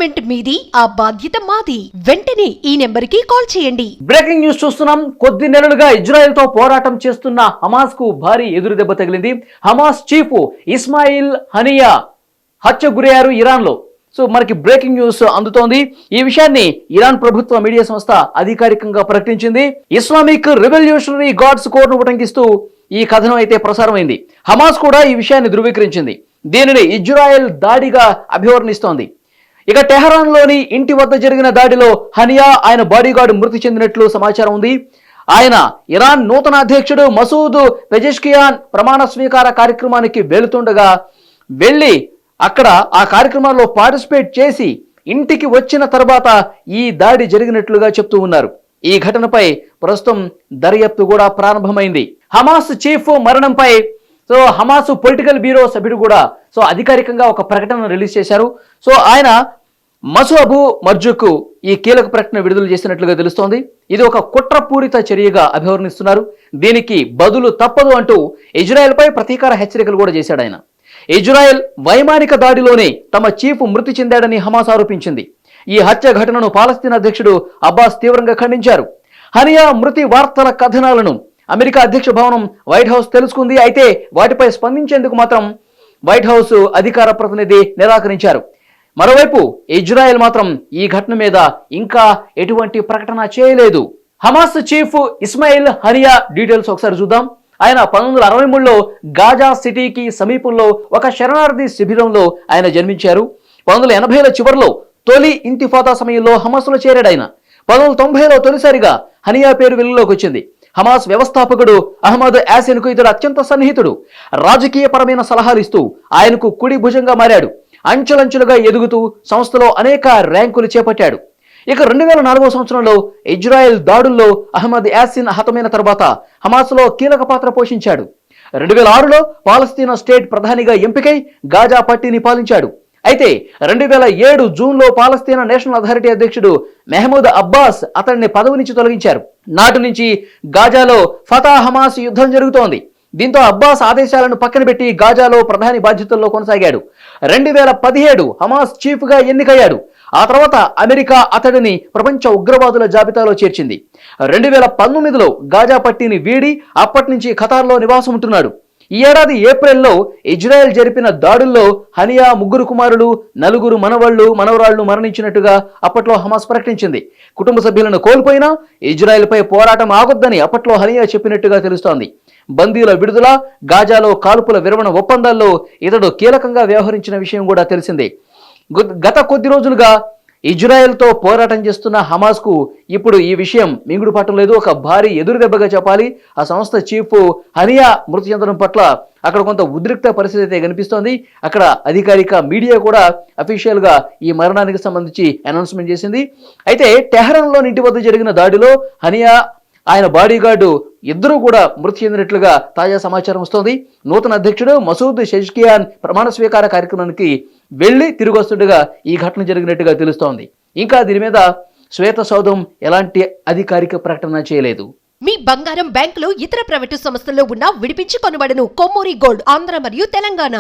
Management మీది, ఆ బాధ్యత మాది. వెంటనే ఈ నెంబర్ కి కాల్ చేయండి. బ్రేకింగ్ న్యూస్ చూస్తున్నాం. కొద్ది నెలలుగా ఇజ్రాయెల్ తో పోరాటం చేస్తున్న హమాస్ కు భారీ ఎదురు దెబ్బ తగిలింది. హమాస్ చీఫ్ ఇస్మాయిల్ హనియా హత్య గురయ్యారు ఇరాన్ లో. సో మనకి బ్రేకింగ్ న్యూస్ అందుతోంది. ఈ విషయాన్ని ఇరాన్ ప్రభుత్వ మీడియా సంస్థ అధికారికంగా ప్రకటించింది. ఇస్లామిక్ రెవల్యూషనరీ గార్డ్స్ కోడ్ ను ఉటంకిస్తూ ఈ కథనం అయితే ప్రసారమైంది. హమాస్ కూడా ఈ విషయాన్ని ధృవీకరించింది. దీనిని ఇజ్రాయెల్ దాడిగా అభివర్ణిస్తోంది. ఇక టెహరాన్ లోని ఇంటి వద్ద జరిగిన దాడిలో హనియా ఆయన బాడీగార్డ్ మృతి చెందినట్లు సమాచారం ఉంది. ఆయన ఇరాన్ నూతన అధ్యక్షుడు మసూద్ పెజెష్కియాన్ ప్రమాణ స్వీకార కార్యక్రమానికి వెళుతుండగా అక్కడ ఆ కార్యక్రమాల్లో పార్టిసిపేట్ చేసి ఇంటికి వచ్చిన తర్వాత ఈ దాడి జరిగినట్లుగా చెప్తూ ఉన్నారు. ఈ ఘటనపై ప్రస్తుతం దర్యాప్తు కూడా ప్రారంభమైంది. హమాస్ చీఫ్ మరణంపై హమాస్ పొలిటికల్ బ్యూరో సభ్యుడు కూడా అధికారికంగా ఒక ప్రకటన రిలీజ్ చేశారు. ఆయన మసూబు మర్జుక్ ఈ కీలక ప్రకటన విడుదల చేసినట్లుగా తెలుస్తోంది. ఇది ఒక కుట్రపూరిత చర్యగా అభివర్ణిస్తున్నారు. దీనికి బదులు తప్పదు అంటూ ఇజ్రాయెల్ పై ప్రతీకార హెచ్చరికలు కూడా చేశాడు ఆయన. ఇజ్రాయెల్ వైమానిక దాడిలోనే తమ చీఫ్ మృతి చెందాడని హమాస్ ఆరోపించింది. ఈ హత్య ఘటనను పాలస్తీనా అధ్యక్షుడు అబ్బాస్ తీవ్రంగా ఖండించారు. హనియా మృతి వార్తల కథనాలను అమెరికా అధ్యక్ష భవనం వైట్ హౌస్ తెలుసుకుంది. అయితే వాటిపై స్పందించేందుకు మాత్రం వైట్ హౌస్ అధికార ప్రతినిధి నిరాకరించారు. మరోవైపు ఇజ్రాయెల్ మాత్రం ఈ ఘటన మీద ఇంకా ఎటువంటి ప్రకటన చేయలేదు. Hamas chief Ismail Hania details ఒకసారి చూద్దాం. ఆయన 1963లో గాజా సిటీకి సమీపంలో ఒక శరణార్థి శిబిరంలో ఆయన జన్మించారు. 1980ల చివరిలో తొలి ఇంతిఫాదా సమయంలో హమాస్లో చేరాడు ఆయన. 1990లో తొలిసారిగా హనియా పేరు వెలుగులోకి వచ్చింది. హమాస్ వ్యవస్థాపకుడు అహ్మద్ యాసిన్కు ఇతడు అత్యంత సన్నిహితుడు. రాజకీయ పరమైన సలహాలు ఇస్తూ ఆయనకు కుడి భుజంగా మారాడు. అంచెలంచెలుగా ఎదుగుతూ సంస్థలో అనేక ర్యాంకులు చేపట్టాడు. ఇక 2004వ సంవత్సరంలో ఇజ్రాయెల్ దాడుల్లో అహ్మద్ యాసిన్ హతమైన తర్వాత హమాస్లో కీలక పాత్ర పోషించాడు. 2006లో పాలస్తీనా స్టేట్ ప్రధానిగా ఎంపికై గాజా పట్టీని పాలించాడు. అయితే 2007 జూన్లో పాలస్తీనా నేషనల్ అథారిటీ అధ్యక్షుడు మెహమూద్ అబ్బాస్ అతడిని పదవి నుంచి తొలగించారు. నాటి నుంచి గాజాలో ఫతా హమాస్ యుద్ధం జరుగుతోంది. దీంతో అబ్బాస్ ఆదేశాలను పక్కన పెట్టి గాజాలో ప్రధాని బాధ్యతల్లో కొనసాగాడు. 2017 హమాస్ చీఫ్ గా ఎన్నికయ్యాడు. ఆ తర్వాత అమెరికా అతడిని ప్రపంచ ఉగ్రవాదుల జాబితాలో చేర్చింది. 2019లో గాజా పట్టీని వీడి అప్పటి నుంచి ఖతార్లో నివాసం ఉంటున్నాడు. ఈ ఏడాది ఏప్రిల్లో ఇజ్రాయెల్ జరిపిన దాడుల్లో హనియా 3 కుమారులు 4 మనవరాళ్లు మరణించినట్టుగా అప్పట్లో హమాస్ ప్రకటించింది. కుటుంబ సభ్యులను కోల్పోయినా ఇజ్రాయెల్ పై పోరాటం ఆగొద్దని అప్పట్లో హనియా చెప్పినట్టుగా తెలుస్తోంది. బందీల విడుదల, గాజాలో కాల్పుల విరమణ ఒప్పందాల్లో ఇతడు కీలకంగా వ్యవహరించిన విషయం కూడా తెలిసిందే. గత కొద్ది రోజులుగా ఇజ్రాయెల్తో పోరాటం చేస్తున్న హమాస్ కు ఇప్పుడు ఈ విషయం మింగుడు పట్టం లేదు. ఒక భారీ ఎదురు దెబ్బగా చెప్పాలి. ఆ సంస్థ చీఫ్ హనియా మృతి చెందడం పట్ల అక్కడ కొంత ఉద్రిక్త పరిస్థితి అయితే కనిపిస్తోంది. అక్కడ అధికారిక మీడియా కూడా అఫీషియల్ గా ఈ మరణానికి సంబంధించి అనౌన్స్మెంట్ చేసింది. అయితే టెహరాన్లోని ఇంటి వద్ద జరిగిన దాడిలో హనియా ఆయన బాడీగార్డు ఇద్దరూ కూడా మృతి చెందినట్లుగా తాజా సమాచారం వస్తోంది. నూతన అధ్యక్షుడు మసూద్ పెజెష్కియాన్ ప్రమాణ స్వీకార కార్యక్రమానికి తిరిగి వస్తుండగా ఈ ఘటన జరిగినట్టుగా తెలుస్తోంది. ఇంకా దీని మీద శ్వేత సౌధం ఎలాంటి అధికారిక ప్రకటన చేయలేదు. మీ బంగారం బ్యాంకులో ఇతర ప్రైవేటు సంస్థల్లో ఉన్న విడిపించి కొనబడను. కొమ్మూరి గోల్డ్, ఆంధ్ర మరియు తెలంగాణ.